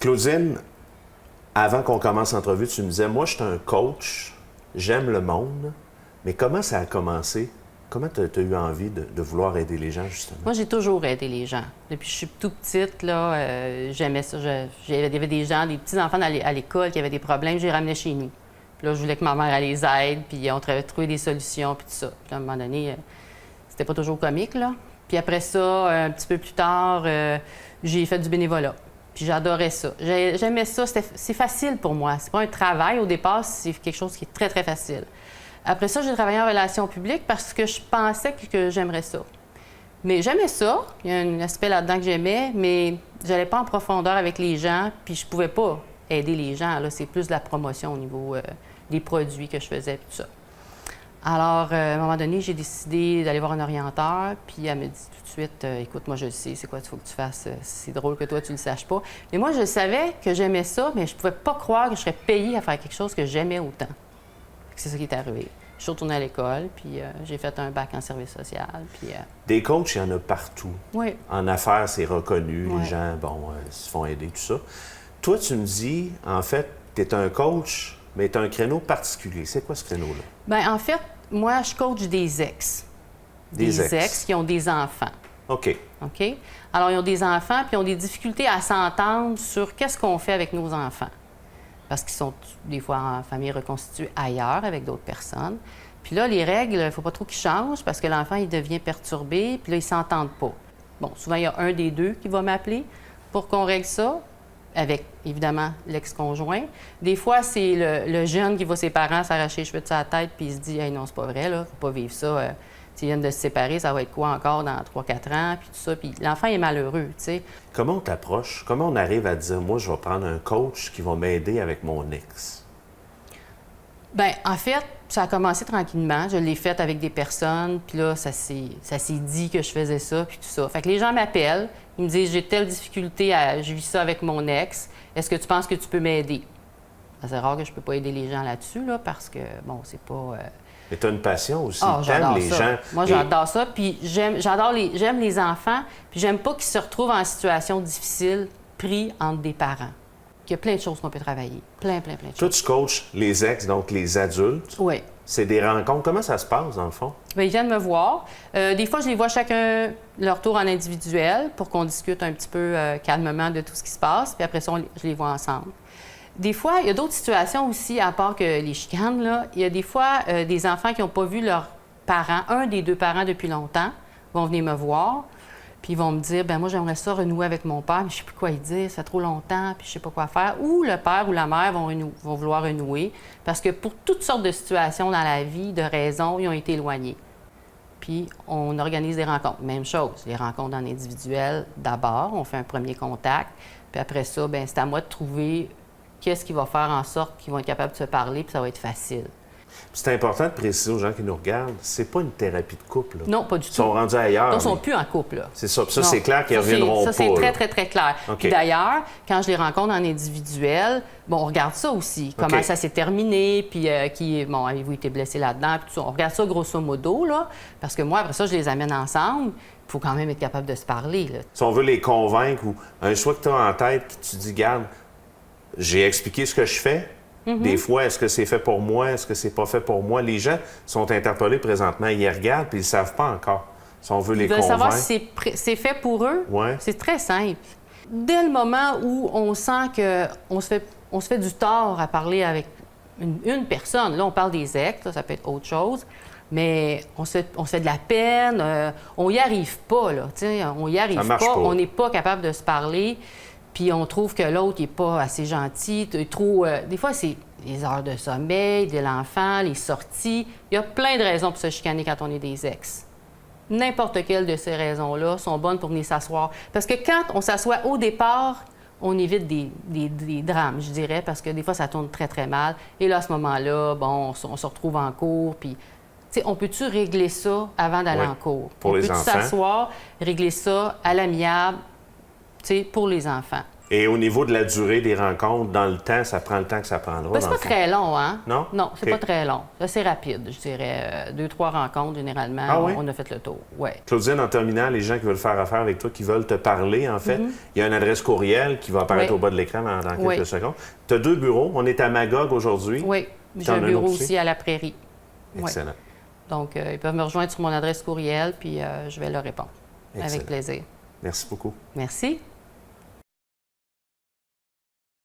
Claudine, avant qu'on commence l'entrevue, tu me disais, moi, je suis un coach, j'aime le monde, mais comment ça a commencé? Comment tu as eu envie de vouloir aider les gens, justement? Moi, j'ai toujours aidé les gens. Depuis que je suis tout petite, là, j'aimais ça. Il y avait des gens, des petits-enfants à l'école qui avaient des problèmes, je les ramenais chez nous. Puis là, je voulais que ma mère elle les aide, puis on travaillait trouver des solutions, puis tout ça. Puis à un moment donné, c'était pas toujours comique, là. Puis après ça, un petit peu plus tard, j'ai fait du bénévolat. Puis j'adorais ça. J'aimais ça. C'est facile pour moi. C'est pas un travail au départ, c'est quelque chose qui est très, très facile. Après ça, j'ai travaillé en relations publiques parce que je pensais que j'aimerais ça. Mais j'aimais ça. Il y a un aspect là-dedans que j'aimais, mais j'allais pas en profondeur avec les gens, puis je pouvais pas aider les gens. Là, c'est plus de la promotion au niveau des produits que je faisais, puis tout ça. Alors, à un moment donné, j'ai décidé d'aller voir un orienteur, puis elle me dit tout de suite, écoute, moi, je le sais, c'est quoi qu'il faut que tu fasses. C'est drôle que toi, tu le saches pas. Mais moi, je savais que j'aimais ça, mais je pouvais pas croire que je serais payée à faire quelque chose que j'aimais autant. C'est ça qui est arrivé. Je suis retournée à l'école, puis j'ai fait un bac en service social. Puis, Des coachs, il y en a partout. Oui. En affaires, c'est reconnu. Ouais. Les gens, se font aider, tout ça. Toi, tu me dis, en fait, tu es un coach, mais tu as un créneau particulier. C'est quoi ce créneau-là? Bien, en fait, moi, je coach des ex. Des ex qui ont des enfants. OK. OK? Alors, ils ont des enfants, puis ils ont des difficultés à s'entendre sur qu'est-ce qu'on fait avec nos enfants. Parce qu'ils sont des fois en famille reconstituée ailleurs avec d'autres personnes. Puis là, les règles, il ne faut pas trop qu'ils changent parce que l'enfant, il devient perturbé, puis là, ils ne s'entendent pas. Bon, souvent, il y a un des deux qui va m'appeler pour qu'on règle ça, avec, évidemment, l'ex-conjoint. Des fois, c'est le jeune qui voit ses parents s'arracher les cheveux de sa tête, puis il se dit « Hey, non, c'est pas vrai, là, faut pas vivre ça. S'ils viennent de se séparer, ça va être quoi encore dans 3-4 ans? » Puis tout ça. Puis l'enfant est malheureux, tu sais. Comment on t'approche? Comment on arrive à dire, moi, je vais prendre un coach qui va m'aider avec mon ex? Bien, en fait, ça a commencé tranquillement. Je l'ai fait avec des personnes, puis là, ça s'est dit que je faisais ça, puis tout ça. Fait que les gens m'appellent, ils me disent, j'ai telle difficulté, je vis ça avec mon ex, est-ce que tu penses que tu peux m'aider? C'est rare que je peux pas aider les gens là-dessus, là, parce que, bon, c'est pas... Mais tu as une passion aussi. Ah, T'aimes j'adore les ça. gens. Moi, j'adore ça, puis j'aime les enfants, puis j'aime pas qu'ils se retrouvent en situation difficile, pris entre des parents. Il y a plein de choses qu'on peut travailler. Plein de Toi, choses. tu coaches les ex, donc les adultes. Oui. C'est des rencontres. Comment ça se passe, dans le fond? Bien, ils viennent me voir. Des fois, je les vois chacun leur tour en individuel pour qu'on discute un petit peu calmement de tout ce qui se passe. Puis après ça, je les vois ensemble. Des fois, il y a d'autres situations aussi, à part que les chicanes, là. Il y a des fois des enfants qui n'ont pas vu leurs parents, un des deux parents depuis longtemps, vont venir me voir. Puis ils vont me dire, ben moi, j'aimerais ça renouer avec mon père, mais je sais plus quoi lui dire, ça fait trop longtemps, puis je sais pas quoi faire. Ou le père ou la mère vont vouloir renouer, parce que pour toutes sortes de situations dans la vie, de raisons, ils ont été éloignés. Puis on organise des rencontres. Même chose, les rencontres en individuel d'abord, on fait un premier contact, puis après ça, ben c'est à moi de trouver qu'est-ce qui va faire en sorte qu'ils vont être capables de se parler, puis ça va être facile. C'est important de préciser aux gens qui nous regardent, c'est pas une thérapie de couple. Là. Non, pas du tout. Ils sont rendus ailleurs. Donc, ils ne sont plus en couple, là. C'est ça. Puis ça, Non. c'est clair qu'ils ne Ça, reviendront pas. Ça, c'est très, là. très, très clair. OK. Puis d'ailleurs, quand je les rencontre en individuel, bon, on regarde ça aussi. Comment OK. ça s'est terminé, puis avez-vous été blessé là-dedans, puis tout ça. On regarde ça grosso modo, là, parce que moi, après ça, je les amène ensemble. Il faut quand même être capable de se parler, là. Si on veut les convaincre ou un choix que tu as en tête, que tu dis, garde, j'ai expliqué ce que je fais. Des fois, est-ce que c'est fait pour moi? Est-ce que c'est pas fait pour moi? Les gens sont interpellés présentement. Ils regardent puis ils ne savent pas encore. Si on veut les Ils veulent convaincre. savoir si c'est fait pour eux. Ouais. C'est très simple. Dès le moment où on sent qu'on se fait du tort à parler avec une personne, là, on parle des ex, là, ça peut être autre chose, mais on se fait de la peine, on n'y arrive pas, là, tu sais, on n'y arrive Ça marche pas. on n'est pas capable de se parler, puis on trouve que l'autre n'est pas assez gentil, trop... des fois, c'est les heures de sommeil de l'enfant, les sorties. Il y a plein de raisons pour se chicaner quand on est des ex. N'importe quelle de ces raisons-là sont bonnes pour venir s'asseoir. Parce que quand on s'assoit au départ, on évite des drames, je dirais, parce que des fois, ça tourne très, très mal. Et là, à ce moment-là, bon, on se retrouve en cours, puis... Tu sais, on peut-tu régler ça avant d'aller Oui, en cours? pour on les peut-tu enfants. s'asseoir, régler ça à l'amiable, tu sais, pour les enfants? Et au niveau de la durée des rencontres, dans le temps, ça prend le temps que ça prendra. Ben, c'est pas très long, hein? Non? Non, c'est OK. pas très long. C'est assez rapide, je dirais. 2-3 rencontres, généralement, Ah oui? on a fait le tour. Ouais. Claudine, en terminant, les gens qui veulent faire affaire avec toi, qui veulent te parler, en fait, il y a une adresse courriel qui va apparaître Oui. au bas de l'écran dans quelques Oui. secondes. Tu as 2 bureaux. On est à Magog aujourd'hui. Oui, Puis j'ai t'en un as bureau autre aussi à la Prairie. Ouais. Excellent. Donc, ils peuvent me rejoindre sur mon adresse courriel, puis je vais leur répondre. Excellent. Avec plaisir. Merci beaucoup. Merci.